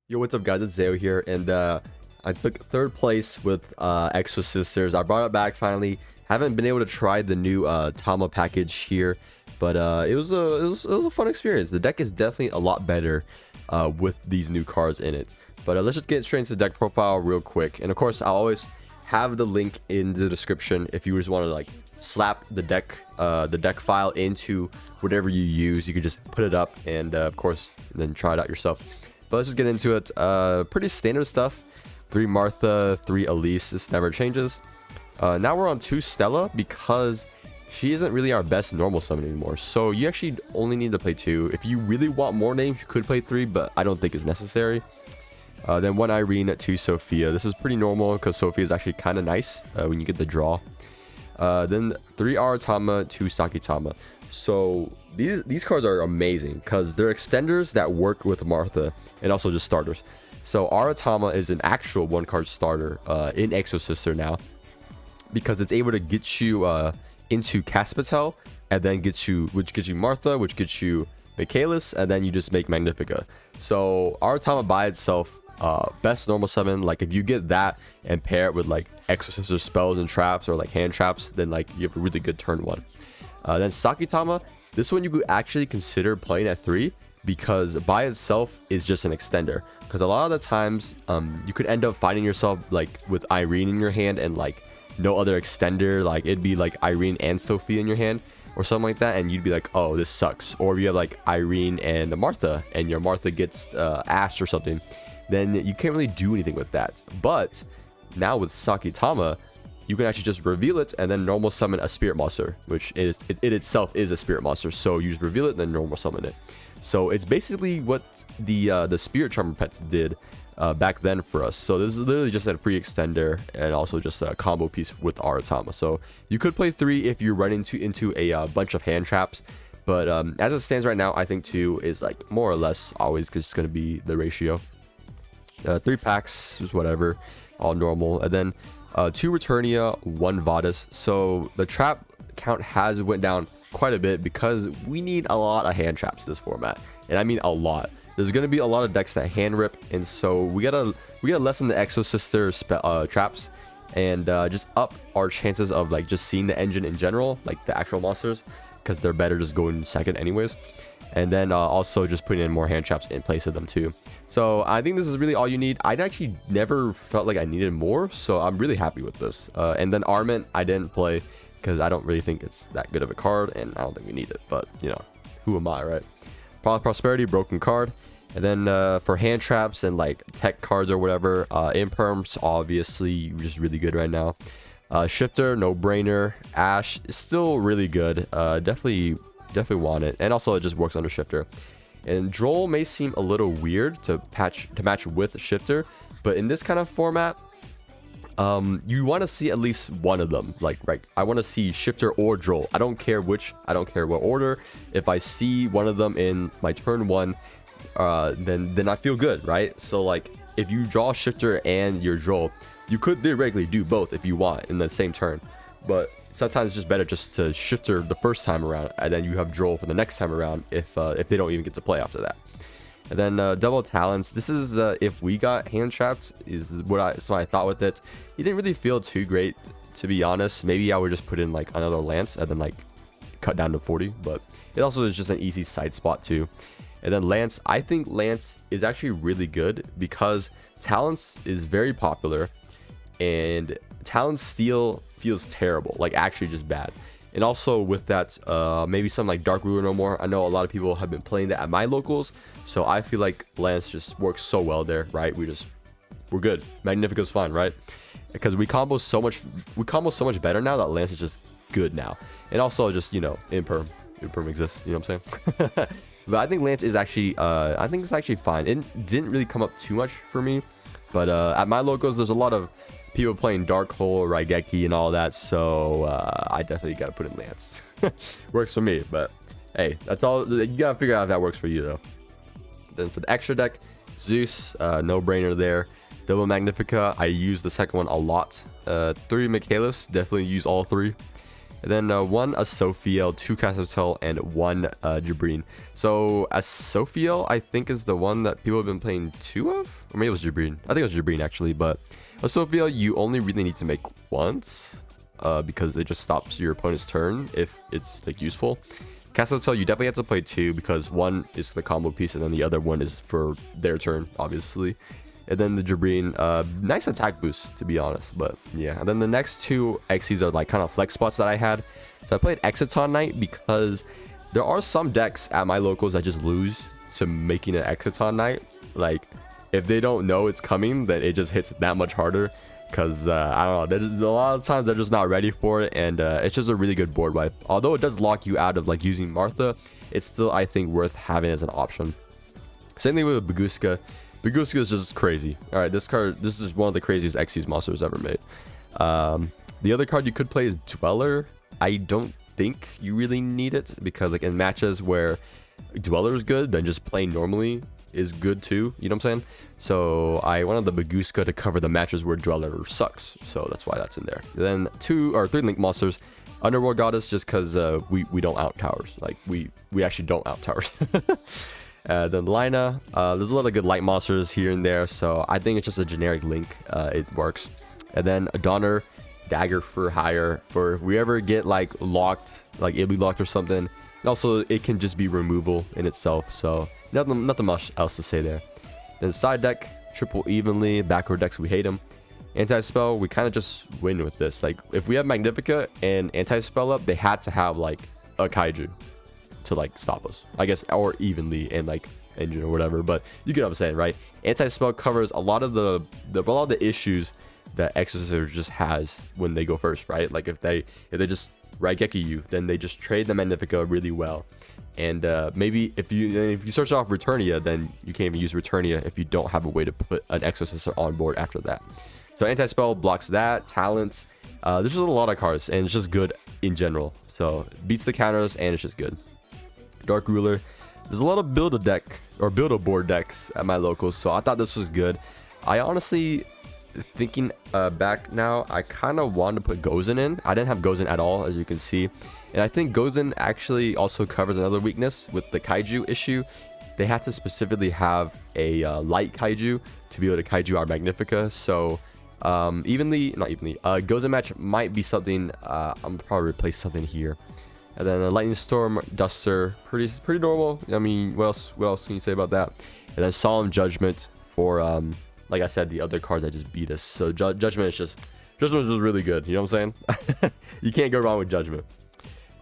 Yo, what's up, guys? It's Zeo here, and I took third place with Exosisters. I brought it back finally. Haven't been able to try the new Tama package here, but it was a fun experience. The deck is definitely a lot better with these new cards in it. But let's just get straight into the deck profile real quick. And of course, I'll always have the link in the description if you just want to like slap the deck file into whatever you use. You could just put it up and of course then try it out yourself. But let's just get into it. Pretty standard stuff. 3 Martha, 3 Elise. This never changes. Now we're on 2 Stella because she isn't really our best normal summon anymore. So you actually only need to play 2. If you really want more names, you could play 3, but I don't think it's necessary. Then 1 Irene, 2 Sophia. This is pretty normal because Sophia is actually kind of nice when you get the draw. Then 3 Aratama, 2 Sakitama. So these cards are amazing because they're extenders that work with Martha and also just starters. So Aratama is an actual 1-card starter in Exosister now because it's able to get you into Caspitel and then which gets you Martha, which gets you Michaelis, and then you just make Magnifica. So Aratama by itself, best normal summon. Like if you get that and pair it with like Exosister spells and traps or like hand traps, then like you have a really good turn 1. Then Sakitama, this one you could actually consider playing at 3 because by itself is just an extender. Because a lot of the times you could end up finding yourself like with Irene in your hand and like no other extender. Like it'd be like Irene and Sophia in your hand or something like that, and you'd be like, oh, this sucks. Or if you have like Irene and Martha and your Martha gets Ash or something, then you can't really do anything with that. But now with Sakitama, you can actually just reveal it and then normal summon a spirit monster, which it itself is a spirit monster. So you just reveal it and then normal summon it. So it's basically what the spirit charmer pets did back then for us. So this is literally just a free extender and also just a combo piece with Aratama. So you could play 3 if you run into a bunch of hand traps. But as it stands right now, I think 2 is like more or less always just going to be the ratio. 3 packs is whatever, all normal. And then 2 Returnia, 1 Vadis. So the trap count has went down quite a bit because we need a lot of hand traps this format, and I mean a lot. There's going to be a lot of decks that hand rip, and so we gotta lessen the Exosister traps and just up our chances of like just seeing the engine in general, like the actual monsters, because they're better just going second anyways. And then also just putting in more hand traps in place of them too. So I think this is really all you need. I actually never felt like I needed more, so I'm really happy with this. And then Armament I didn't play because I don't really think it's that good of a card, and I don't think we need it. But you know, who am I, right? Prosperity, broken card. And then for hand traps and like tech cards or whatever, Imperms obviously just really good right now. Shifter, no brainer. Ash is still really good. Definitely want it, and also it just works under Shifter. And Droll may seem a little weird to match with Shifter, but in this kind of format, you want to see at least one of them. Like, right, I want to see Shifter or Droll. I don't care which, I don't care what order. If I see one of them in my turn 1, then I feel good, right? So like, if you draw Shifter and your Droll, you could theoretically do both if you want in the same turn. But sometimes it's just better just to Shifter the first time around, and then you have Droll for the next time around if they don't even get to play after that. And then double talents. This is if we got hand trapped is what I thought with it. It didn't really feel too great, to be honest. Maybe I would just put in like another Lance and then like cut down to 40, but it also is just an easy side spot too. And then Lance, I think Lance is actually really good because Talents is very popular, and Talent Steal feels terrible, like actually just bad. And also with that, maybe something like Dark Ruler no more. I know a lot of people have been playing that at my locals, so I feel like Lance just works so well there, right? We're good. Magnifica's fine, right? Because we combo so much better now that Lance is just good now. And also just, you know, Imperm exists, you know what I'm saying? But I think Lance is actually, I think it's actually fine. It didn't really come up too much for me, but at my locals, there's a lot of people playing Dark Hole, Raigeki, and all that, so I definitely gotta put in Lance. Works for me, but hey, that's all. You gotta figure out if that works for you, though. Then for the extra deck, Zeus, no brainer there. Double Magnifica, I use the second one a lot. 3 Michaelis, definitely use all 3. And then one Asophiel, 2 Cassiotel, and 1 Jabrine. So Asophiel, I think, is the one that people have been playing 2 of? Or maybe it was Jabrine. I think it was Jabrine, actually. But Asophiel, you only really need to make once. Because it just stops your opponent's turn if it's like useful. Cassiotel, you definitely have to play 2 because one is the combo piece and then the other one is for their turn, obviously. And then the Jabrine, nice attack boost, to be honest. But yeah, and then the next 2 Xyz are like kind of flex spots that I had. So I played Exciton Knight because there are some decks at my locals that just lose to making an Exciton Knight. Like, if they don't know it's coming, then it just hits that much harder. Because, I don't know, there's a lot of times they're just not ready for it. And it's just a really good board wipe. Although it does lock you out of, like, using Martha, it's still, I think, worth having as an option. Same thing with Baguska. Baguska is just crazy. All right, this is one of the craziest Xyz monsters ever made. The other card you could play is Dweller. I don't think you really need it. Because, like, in matches where Dweller is good, then just playing normally is good too, you know what I'm saying? So I wanted the Baguska to cover the matches where Dweller sucks, so that's why that's in there. Then 2 or 3 link monsters, Underworld Goddess, just because we don't out towers, like we actually don't out towers. Then Lina, there's a lot of good light monsters here and there, so I think it's just a generic link. It works. And then a Donner, Dagger for hire, for if we ever get like locked, like it'll be locked or something. And also it can just be removal in itself, so nothing much else to say there. Then side deck, triple evenly, backward decks, we hate them. Anti-spell, we kind of just win with this. Like, if we have Magnifica and anti-spell up, they had to have, like, a Kaiju to, like, stop us. I guess, or evenly and, like, engine or whatever. But you get what I'm saying, right? Anti-spell covers a lot of the issues that Exosisters just has when they go first, right? Like, if they just Raigeki you, then they just trade the Magnifica really well. And maybe if you search off Returnia, then you can't even use Returnia if you don't have a way to put an Exosister on board after that. So anti-spell blocks that. Talents. There's just a lot of cards, and it's just good in general. So beats the counters, and it's just good. Dark Ruler. There's a lot of build-a-board decks at my locals, so I thought this was good. I honestly, thinking back now, I kind of wanted to put Gozen in. I didn't have Gozen at all, as you can see. And I think Gozen actually also covers another weakness with the Kaiju issue. They have to specifically have a light Kaiju to be able to Kaiju our Magnifica. So Gozen match might be something. I'm probably replace something here. And then a Lightning Storm, Duster, pretty normal. I mean, what else can you say about that? And then Solemn Judgment for like I said, the other cards that just beat us. So Judgment is just really good. You know what I'm saying? You can't go wrong with Judgment.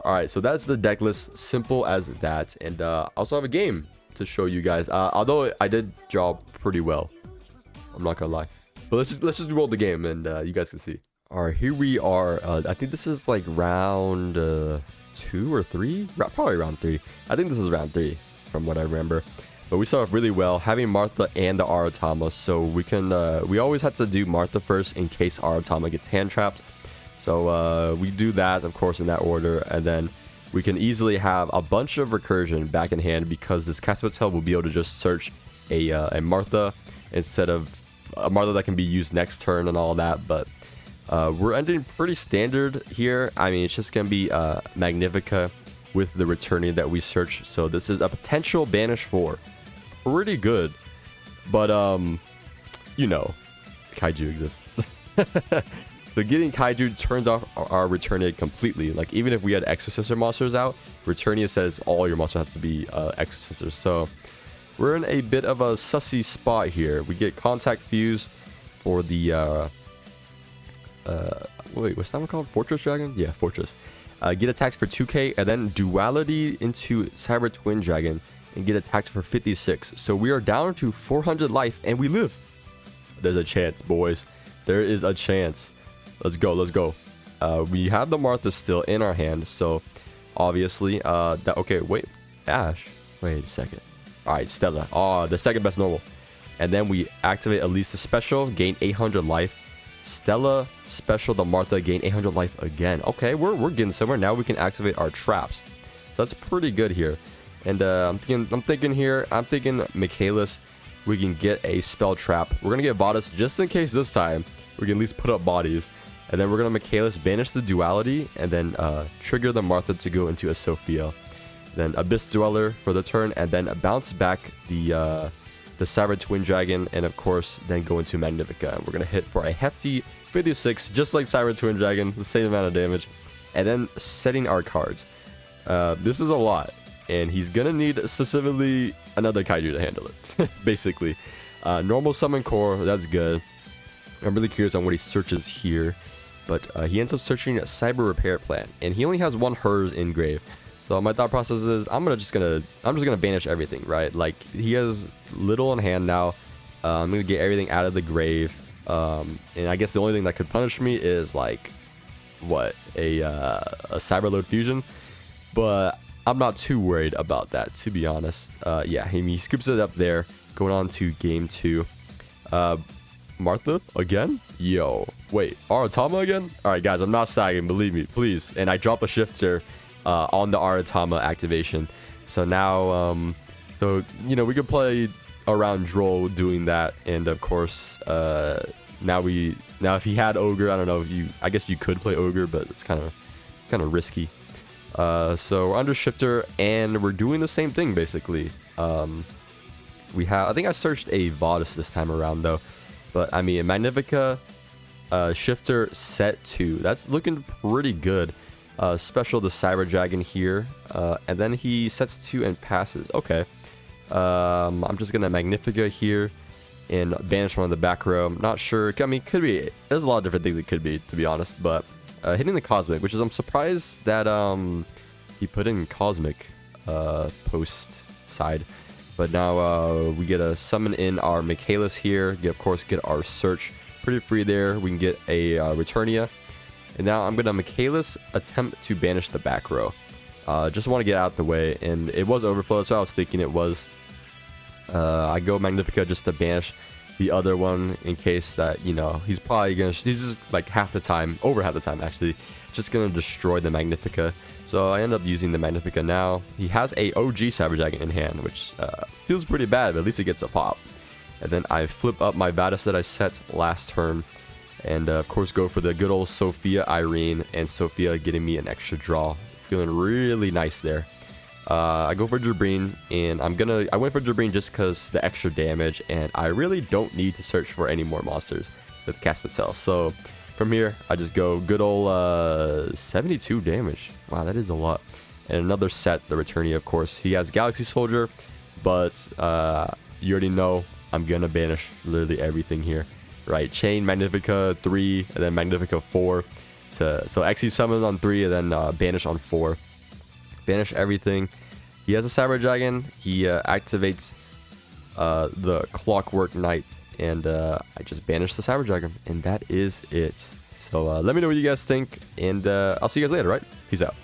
All right, so that's the deck list, simple as that. And I also have a game to show you guys. Although I did draw pretty well, I'm not gonna lie. But let's just roll the game, and you guys can see. All right, here we are. I think this is like round 2 or 3, probably round 3. I think this is round 3 from what I remember. But we start off really well, having Martha and the Aratama, so we can we always have to do Martha first in case Aratama gets hand trapped. So we do that, of course, in that order, and then we can easily have a bunch of recursion back in hand because this Cassiotel will be able to just search a Martha instead of a Martha that can be used next turn and all that. But we're ending pretty standard here. I mean, it's just going to be Magnifica with the Returning that we search. So this is a potential Banish 4. Pretty good. But, you know, Kaiju exists. So getting Kaiju turns off our Returnia completely. Like, even if we had Exosister monsters out, Returnia says all your monsters have to be Exosisters. So we're in a bit of a sussy spot here. We get Contact Fuse for the... wait, what's that one called? Fortress Dragon? Yeah, Fortress. Get attacked for 2k, and then Duality into Cyber Twin Dragon, and get attacked for 56. So we are down to 400 life, and we live. There's a chance, boys. There is a chance. Let's go, let's go. We have the Martha still in our hand, so obviously, okay, wait, Ash, wait a second. All right, Stella, the second best normal. And then we activate at least a special, gain 800 life. Stella special, the Martha, gain 800 life again. Okay, we're getting somewhere. Now we can activate our traps. So that's pretty good here. And I'm thinking Michaelis, we can get a spell trap. We're gonna get Bodice just in case this time. We can at least put up bodies. And then we're going to Michaelis, banish the duality, and then trigger the Martha to go into a Sophia. Then Abyss Dweller for the turn, and then bounce back the Cyber Twin Dragon, and of course, then go into Magnifica. And we're going to hit for a hefty 56, just like Cyber Twin Dragon, the same amount of damage. And then setting our cards. This is a lot, and he's going to need specifically another Kaiju to handle it, basically. Normal Summon Core, that's good. I'm really curious on what he searches here. But he ends up searching a Cyber Repair Plant, and he only has one hers in grave. So my thought process is I'm just gonna banish everything, right? Like, he has little in hand now. I'm gonna get everything out of the grave, and I guess the only thing that could punish me is like what, a Cyber Load Fusion, but I'm not too worried about that, to be honest. Yeah, he scoops it up there. Going on to game 2. Martha again? Yo, wait, Aratama again? Alright guys, I'm not sagging, believe me, please. And I drop a shifter on the Aratama activation. So now, you know, we could play around Droll doing that. And of course, now if he had Ogre, I don't know if I guess you could play Ogre, but it's kind of risky. So we're under shifter, and we're doing the same thing basically. I think I searched a Vadis this time around though. But, I mean, Magnifica, Shifter, set 2. That's looking pretty good. Special the Cyber Dragon here. And then he sets 2 and passes. Okay. I'm just going to Magnifica here and banish one of the back row. I'm not sure. I mean, could be. There's a lot of different things it could be, to be honest. But hitting the Cosmic, which is, I'm surprised that he put in Cosmic post side. But now we get a summon in our Michaelis here. Of course, get our search pretty free there. We can get a Returnia. And now I'm going to Michaelis attempt to banish the back row. Just want to get out the way. And it was overflow, so I was thinking it was. I go Magnifica just to banish the other one in case that, you know, he's probably going to... He's just like half the time, over half the time actually, just going to destroy the Magnifica. So I end up using the Magnifica now. He has a OG Cyber Dragon in hand, which feels pretty bad, but at least it gets a pop. And then I flip up my Vadis that I set last turn. And of course go for the good old Sophia Irene, and Sophia getting me an extra draw. Feeling really nice there. I go for Jabrine, and I went for Jabrine just because the extra damage, and I really don't need to search for any more monsters with Caspatel. So from here, I just go good old 72 damage. Wow, that is a lot. And another set, the Returnia, of course. He has Galaxy Soldier, but you already know I'm going to banish literally everything here. Right, Chain, Magnifica 3, and then Magnifica 4. So Xe summons on 3, and then banish on 4. Banish everything. He has a Cyber Dragon. He activates the Clockwork Knight, and I just banish the Cyber Dragon, and that is it. So let me know what you guys think, and I'll see you guys later, right? Peace out.